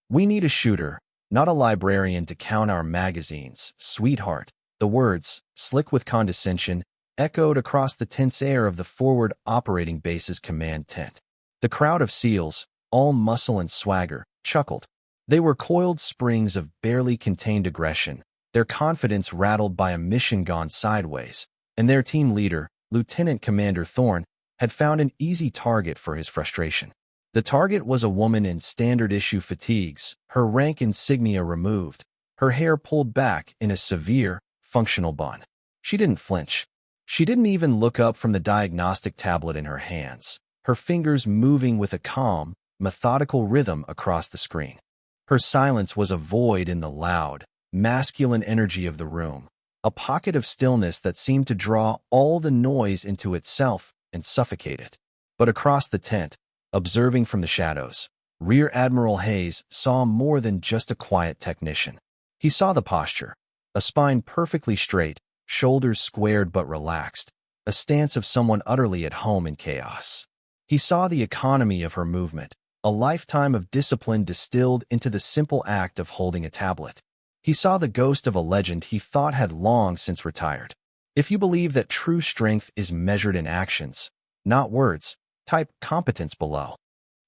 We need a shooter, not a librarian to count our magazines, sweetheart. The words, slick with condescension, echoed across the tense air of the forward operating base's command tent. The crowd of SEALs, all muscle and swagger, chuckled. They were coiled springs of barely contained aggression, their confidence rattled by a mission gone sideways, and their team leader, Lieutenant Commander Thorne, had found an easy target for his frustration. The target was a woman in standard-issue fatigues, her rank insignia removed, her hair pulled back in a severe, functional bun. She didn't flinch. She didn't even look up from the diagnostic tablet in her hands, her fingers moving with a calm, methodical rhythm across the screen. Her silence was a void in the loud, masculine energy of the room, a pocket of stillness that seemed to draw all the noise into itself and suffocate it. But across the tent, observing from the shadows, Rear Admiral Hayes saw more than just a quiet technician. He saw the posture, a spine perfectly straight, shoulders squared but relaxed, a stance of someone utterly at home in chaos. He saw the economy of her movement, a lifetime of discipline distilled into the simple act of holding a tablet. He saw the ghost of a legend he thought had long since retired. If you believe that true strength is measured in actions, not words, type competence below.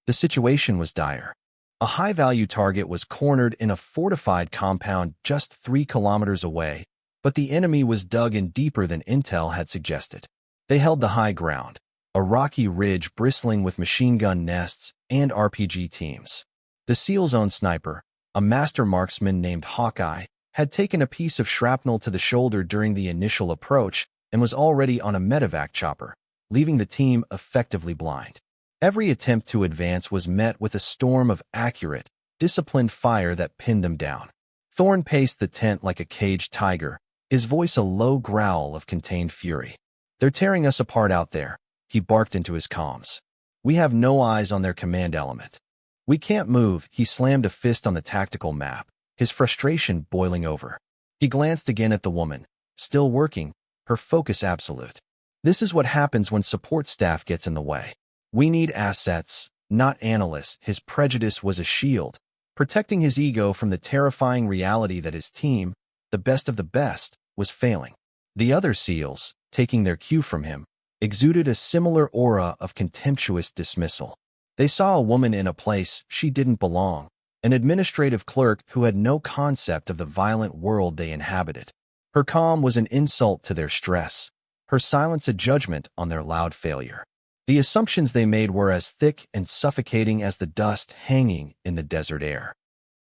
The situation was dire. A high-value target was cornered in a fortified compound just 3 kilometers away, but the enemy was dug in deeper than intel had suggested. They held the high ground, a rocky ridge bristling with machine gun nests and RPG teams. The SEAL's own sniper, a master marksman named Hawkeye, had taken a piece of shrapnel to the shoulder during the initial approach and was already on a medevac chopper, leaving the team effectively blind. Every attempt to advance was met with a storm of accurate, disciplined fire that pinned them down. Thorne paced the tent like a caged tiger, his voice a low growl of contained fury. "They're tearing us apart out there," he barked into his comms. "We have no eyes on their command element. We can't move." He slammed a fist on the tactical map, his frustration boiling over. He glanced again at the woman, still working, her focus absolute. This is what happens when support staff gets in the way. We need assets, not analysts. His prejudice was a shield, protecting his ego from the terrifying reality that his team, the best of the best, was failing. The other SEALs, taking their cue from him, exuded a similar aura of contemptuous dismissal. They saw a woman in a place she didn't belong, an administrative clerk who had no concept of the violent world they inhabited. Her calm was an insult to their stress, her silence a judgment on their loud failure. The assumptions they made were as thick and suffocating as the dust hanging in the desert air.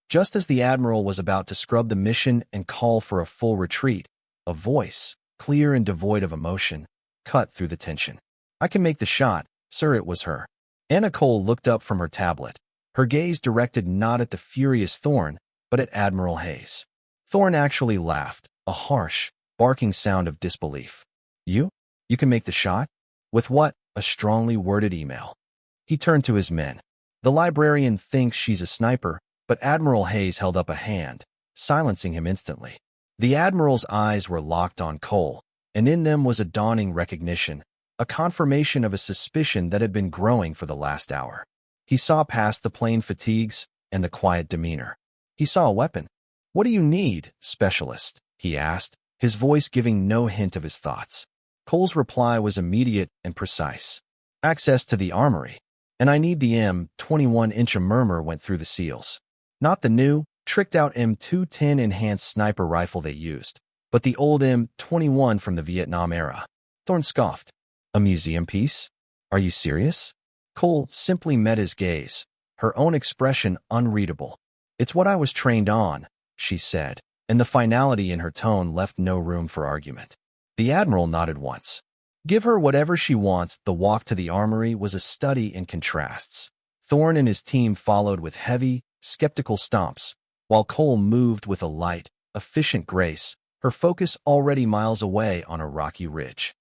Just as the Admiral was about to scrub the mission and call for a full retreat, a voice, clear and devoid of emotion, cut through the tension. "I can make the shot, sir." It was her. Anna Cole looked up from her tablet, her gaze directed not at the furious Thorne, but at Admiral Hayes. Thorne actually laughed, a harsh, barking sound of disbelief. You? You can make the shot? With what?" A strongly worded email. He turned to his men. "The librarian thinks she's a sniper," but Admiral Hayes held up a hand, silencing him instantly. The Admiral's eyes were locked on Cole, and in them was a dawning recognition, a confirmation of a suspicion that had been growing for the last hour. He saw past the plain fatigues and the quiet demeanor. He saw a weapon. "What do you need, specialist?" he asked, his voice giving no hint of his thoughts. Cole's reply was immediate and precise. "Access to the armory. And I need the M21". A murmur went through the SEALs. Not the new, tricked-out M210 enhanced sniper rifle they used, but the old M21 from the Vietnam era. Thorne scoffed. "A museum piece? Are you serious?" Cole simply met his gaze, her own expression unreadable. "It's what I was trained on," she said, and the finality in her tone left no room for argument. The Admiral nodded once. Give her whatever she wants. The walk to the armory was a study in contrasts. Thorne and his team followed with heavy, skeptical stomps, while Cole moved with a light, efficient grace, her focus already miles away on a rocky ridge.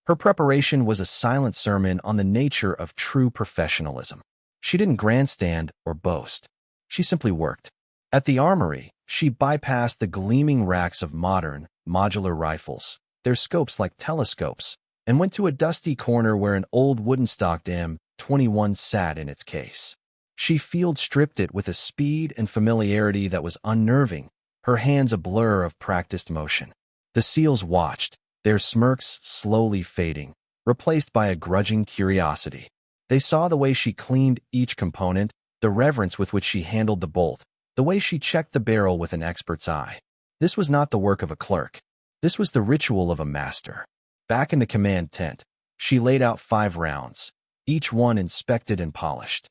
Her preparation was a silent sermon on the nature of true professionalism. She didn't grandstand or boast. She simply worked. At the armory, she bypassed the gleaming racks of modern, modular rifles, their scopes like telescopes, and went to a dusty corner where an old wooden-stocked M21 sat in its case. She field-stripped it with a speed and familiarity that was unnerving, her hands a blur of practiced motion. The SEALs watched, their smirks slowly fading, replaced by a grudging curiosity. They saw the way she cleaned each component, the reverence with which she handled the bolt, the way she checked the barrel with an expert's eye. This was not the work of a clerk. This was the ritual of a master. Back in the command tent, she laid out 5 rounds, each one inspected and polished.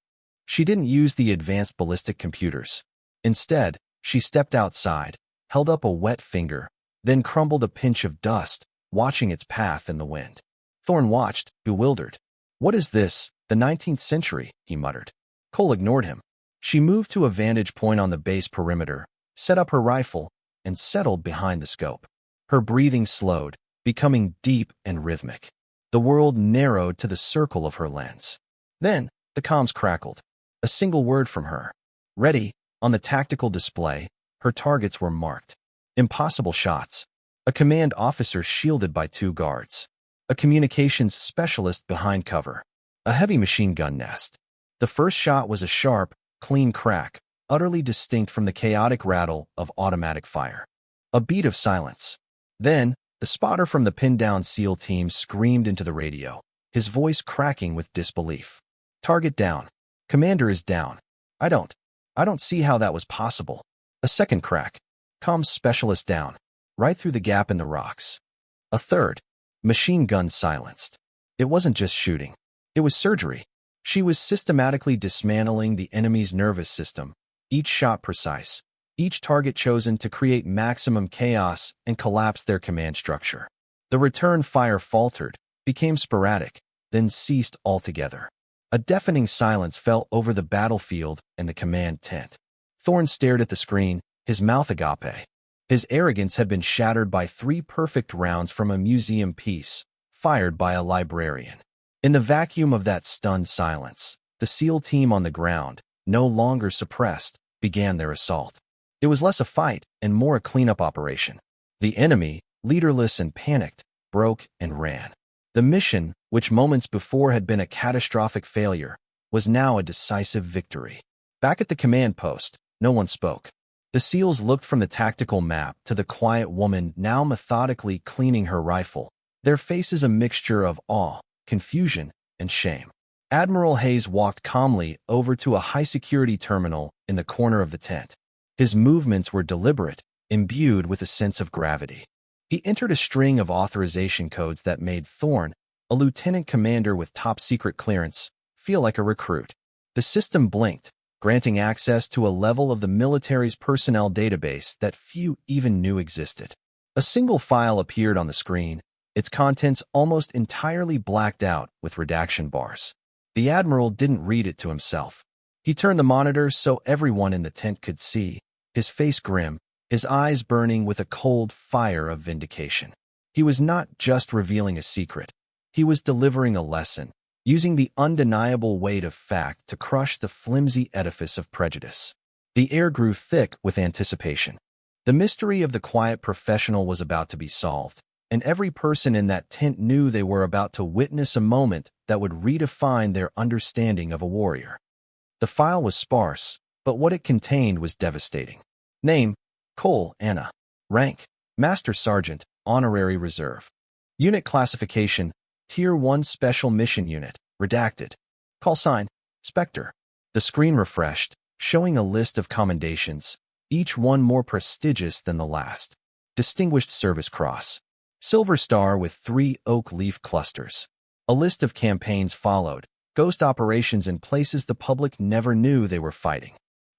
She didn't use the advanced ballistic computers. Instead, she stepped outside, held up a wet finger, then crumbled a pinch of dust, watching its path in the wind. Thorne watched, bewildered. "What is this, the 19th century?" he muttered. Cole ignored him. She moved to a vantage point on the base perimeter, set up her rifle, and settled behind the scope. Her breathing slowed, becoming deep and rhythmic. The world narrowed to the circle of her lens. Then, the comms crackled. A single word from her. "Ready." On the tactical display, her targets were marked. Impossible shots. A command officer shielded by 2 guards. A communications specialist behind cover. A heavy machine gun nest. The first shot was a sharp, clean crack, utterly distinct from the chaotic rattle of automatic fire. A beat of silence. Then, the spotter from the pinned-down SEAL team screamed into the radio, his voice cracking with disbelief. "Target down. Commander is down. I don't see how that was possible." A second crack. "Comms specialist down. Right through the gap in the rocks." A third. Machine gun silenced. It wasn't just shooting. It was surgery. She was systematically dismantling the enemy's nervous system, each shot precise, each target chosen to create maximum chaos and collapse their command structure. The return fire faltered, became sporadic, then ceased altogether. A deafening silence fell over the battlefield and the command tent. Thorne stared at the screen, his mouth agape. His arrogance had been shattered by 3 perfect rounds from a museum piece, fired by a librarian. In the vacuum of that stunned silence, the SEAL team on the ground, no longer suppressed, began their assault. It was less a fight and more a cleanup operation. The enemy, leaderless and panicked, broke and ran. The mission, which moments before had been a catastrophic failure, was now a decisive victory. Back at the command post, no one spoke. The SEALs looked from the tactical map to the quiet woman now methodically cleaning her rifle, their faces a mixture of awe, confusion, and shame. Admiral Hayes walked calmly over to a high-security terminal in the corner of the tent. His movements were deliberate, imbued with a sense of gravity. He entered a string of authorization codes that made Thorne, a lieutenant commander with top-secret clearance, feel like a recruit. The system blinked, granting access to a level of the military's personnel database that few even knew existed. A single file appeared on the screen, its contents almost entirely blacked out with redaction bars. The Admiral didn't read it to himself. He turned the monitor so everyone in the tent could see, his face grim, his eyes burning with a cold fire of vindication. He was not just revealing a secret. He was delivering a lesson, using the undeniable weight of fact to crush the flimsy edifice of prejudice. The air grew thick with anticipation. The mystery of the quiet professional was about to be solved, and every person in that tent knew they were about to witness a moment that would redefine their understanding of a warrior. The file was sparse, but what it contained was devastating. Name: Cole Anna. Rank: Master Sergeant, Honorary Reserve. Unit classification: Tier 1 Special Mission Unit, redacted. Call sign: Spectre. The screen refreshed, showing a list of commendations, each one more prestigious than the last. Distinguished Service Cross. Silver Star with 3 oak leaf clusters. A list of campaigns followed, ghost operations in places the public never knew they were fighting.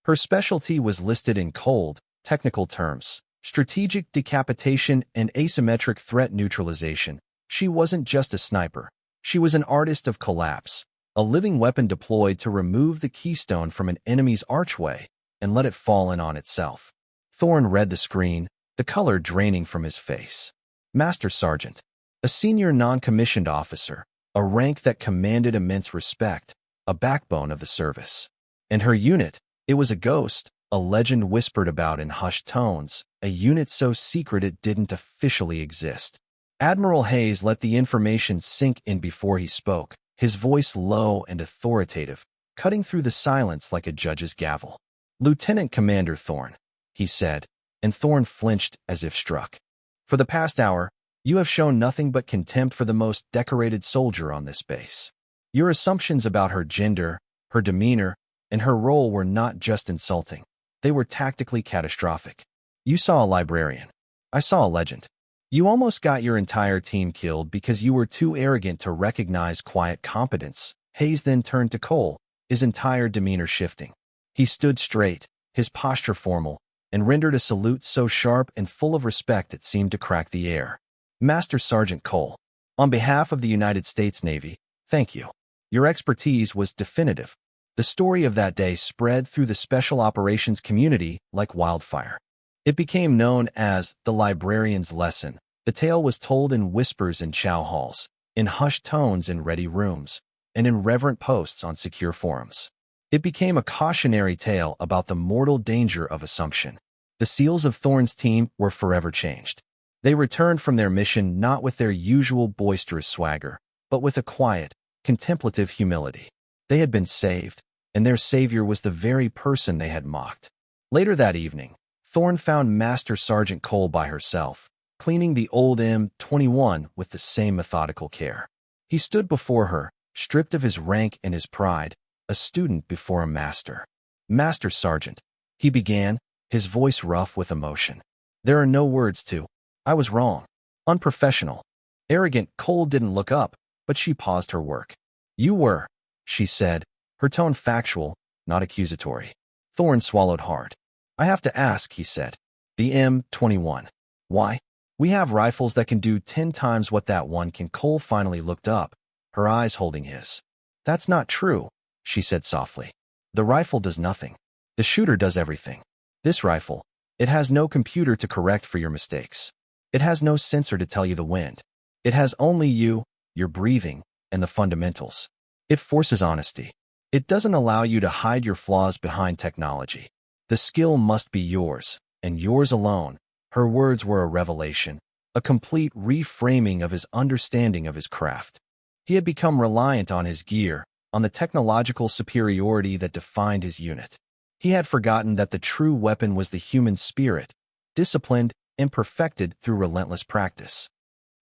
Her specialty was listed in cold, technical terms: strategic decapitation and asymmetric threat neutralization. She wasn't just a sniper. She was an artist of collapse, a living weapon deployed to remove the keystone from an enemy's archway and let it fall in on itself. Thorne read the screen, the color draining from his face. Master Sergeant. A senior non-commissioned officer, a rank that commanded immense respect, a backbone of the service. And her unit, it was a ghost, a legend whispered about in hushed tones, a unit so secret it didn't officially exist. Admiral Hayes let the information sink in before he spoke, his voice low and authoritative. cutting through the silence like a judge's gavel. "Lieutenant Commander Thorne," he said, and Thorne flinched as if struck. "For the past hour, you have shown nothing but contempt for the most decorated soldier on this base. Your assumptions about her gender, her demeanor, and her role were not just insulting. They were tactically catastrophic. You saw a librarian. I saw a legend. You almost got your entire team killed because you were too arrogant to recognize quiet competence." Hayes then turned to Cole, his entire demeanor shifting. He stood straight, his posture formal, and rendered a salute so sharp and full of respect it seemed to crack the air. "Master Sergeant Cole, on behalf of the United States Navy, thank you. Your expertise was definitive." The story of that day spread through the special operations community like wildfire. It became known as the librarian's lesson. The tale was told in whispers in chow halls, in hushed tones in ready rooms, and in reverent posts on secure forums. It became a cautionary tale about the mortal danger of assumption. The SEALs of Thorne's team were forever changed. They returned from their mission not with their usual boisterous swagger, but with a quiet, contemplative humility. They had been saved, and their savior was the very person they had mocked. Later that evening, Thorne found Master Sergeant Cole by herself, cleaning the old M21 with the same methodical care. He stood before her, stripped of his rank and his pride, a student before a master. "Master Sergeant," he began, his voice rough with emotion. "There are no words to. I was wrong. Unprofessional. Arrogant." Cole didn't look up, but she paused her work. "You were," she said, her tone factual, not accusatory. Thorne swallowed hard. "I have to ask," he said. "The M21. Why? We have rifles that can do 10 times what that one can." Cole finally looked up, her eyes holding his. "That's not true," she said softly. "The rifle does nothing. The shooter does everything. This rifle, it has no computer to correct for your mistakes. It has no sensor to tell you the wind. It has only you, your breathing, and the fundamentals. It forces honesty. It doesn't allow you to hide your flaws behind technology. The skill must be yours, and yours alone." Her words were a revelation, a complete reframing of his understanding of his craft. He had become reliant on his gear, on the technological superiority that defined his unit. He had forgotten that the true weapon was the human spirit, disciplined and perfected through relentless practice.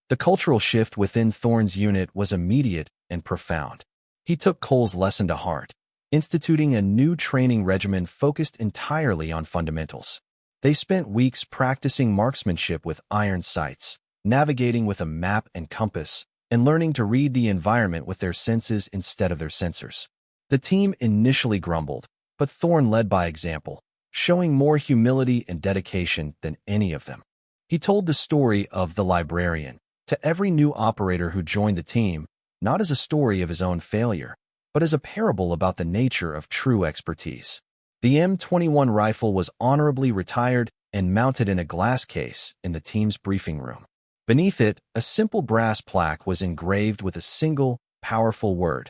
The cultural shift within Thorne's unit was immediate and profound. He took Cole's lesson to heart, instituting a new training regimen focused entirely on fundamentals. They spent weeks practicing marksmanship with iron sights, navigating with a map and compass, and learning to read the environment with their senses instead of their sensors. The team initially grumbled, but Thorne led by example, showing more humility and dedication than any of them. He told the story of the librarian to every new operator who joined the team, not as a story of his own failure, but as a parable about the nature of true expertise. The M21 rifle was honorably retired and mounted in a glass case in the team's briefing room. Beneath it, a simple brass plaque was engraved with a single, powerful word.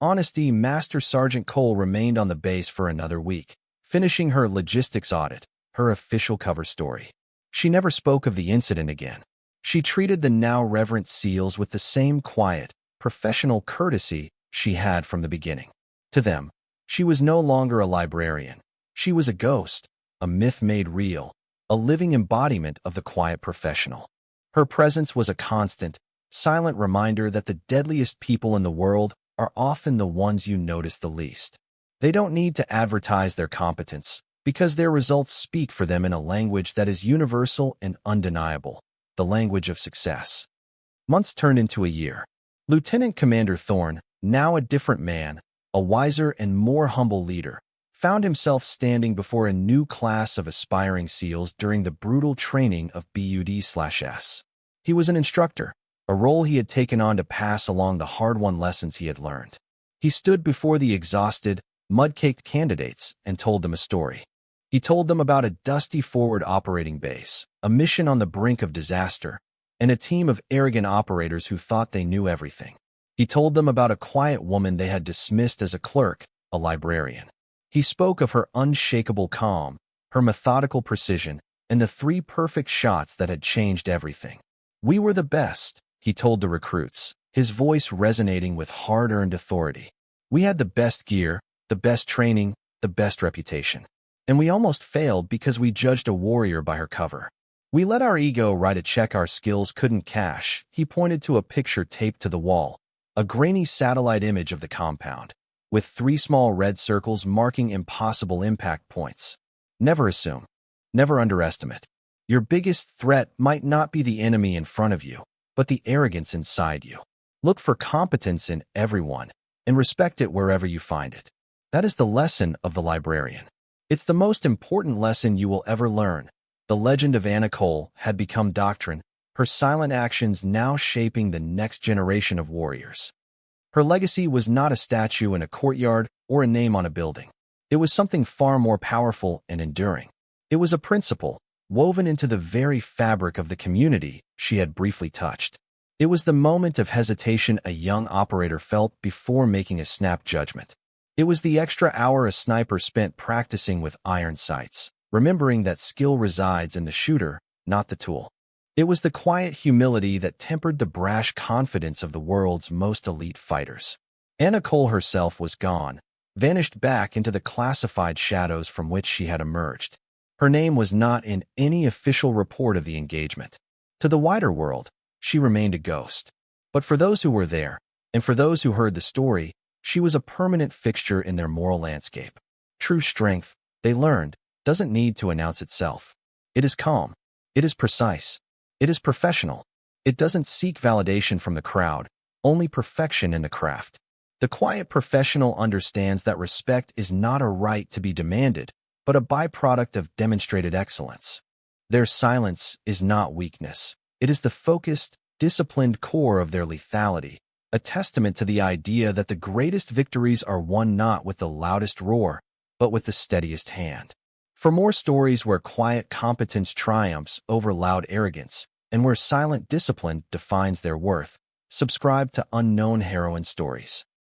Honesty. Master Sergeant Cole remained on the base for another week, finishing her logistics audit, her official cover story. She never spoke of the incident again. She treated the now reverent SEALs with the same quiet, professional courtesy she had from the beginning. To them, she was no longer a librarian. She was a ghost, a myth made real, a living embodiment of the quiet professional. Her presence was a constant, silent reminder that the deadliest people in the world are often the ones you notice the least. They don't need to advertise their competence, because their results speak for them in a language that is universal and undeniable, the language of success. Months turned into a year. Lieutenant Commander Thorne, now a different man, a wiser and more humble leader, found himself standing before a new class of aspiring SEALs during the brutal training of BUD/S. He was an instructor, a role he had taken on to pass along the hard-won lessons he had learned. He stood before the exhausted, mud-caked candidates and told them a story. He told them about a dusty forward operating base, a mission on the brink of disaster, and a team of arrogant operators who thought they knew everything. He told them about a quiet woman they had dismissed as a clerk, a librarian. He spoke of her unshakable calm, her methodical precision, and the 3 perfect shots that had changed everything. "We were the best," he told the recruits, his voice resonating with hard-earned authority. "We had the best gear, the best training, the best reputation. And we almost failed because we judged a warrior by her cover. We let our ego write a check our skills couldn't cash. He pointed to a picture taped to the wall, a grainy satellite image of the compound, with 3 small red circles marking impossible impact points. Never assume. Never underestimate. Your biggest threat might not be the enemy in front of you, but the arrogance inside you. Look for competence in everyone, and respect it wherever you find it. That is the lesson of the librarian. It's the most important lesson you will ever learn. The legend of Anna Cole had become doctrine, her silent actions now shaping the next generation of warriors. Her legacy was not a statue in a courtyard or a name on a building. It was something far more powerful and enduring. It was a principle, woven into the very fabric of the community she had briefly touched. It was the moment of hesitation a young operator felt before making a snap judgment. It was the extra hour a sniper spent practicing with iron sights, remembering that skill resides in the shooter, not the tool. It was the quiet humility that tempered the brash confidence of the world's most elite fighters. Anna Cole herself was gone, vanished back into the classified shadows from which she had emerged. Her name was not in any official report of the engagement. To the wider world, she remained a ghost. But for those who were there, and for those who heard the story, she was a permanent fixture in their moral landscape. True strength, they learned, doesn't need to announce itself. It is calm. It is precise. It is professional. It doesn't seek validation from the crowd, only perfection in the craft. The quiet professional understands that respect is not a right to be demanded, but a byproduct of demonstrated excellence. Their silence is not weakness. It is the focused, disciplined core of their lethality, a testament to the idea that the greatest victories are won not with the loudest roar, but with the steadiest hand. For more stories where quiet competence triumphs over loud arrogance, and where silent discipline defines their worth, subscribe to Unknown Heroine Stories.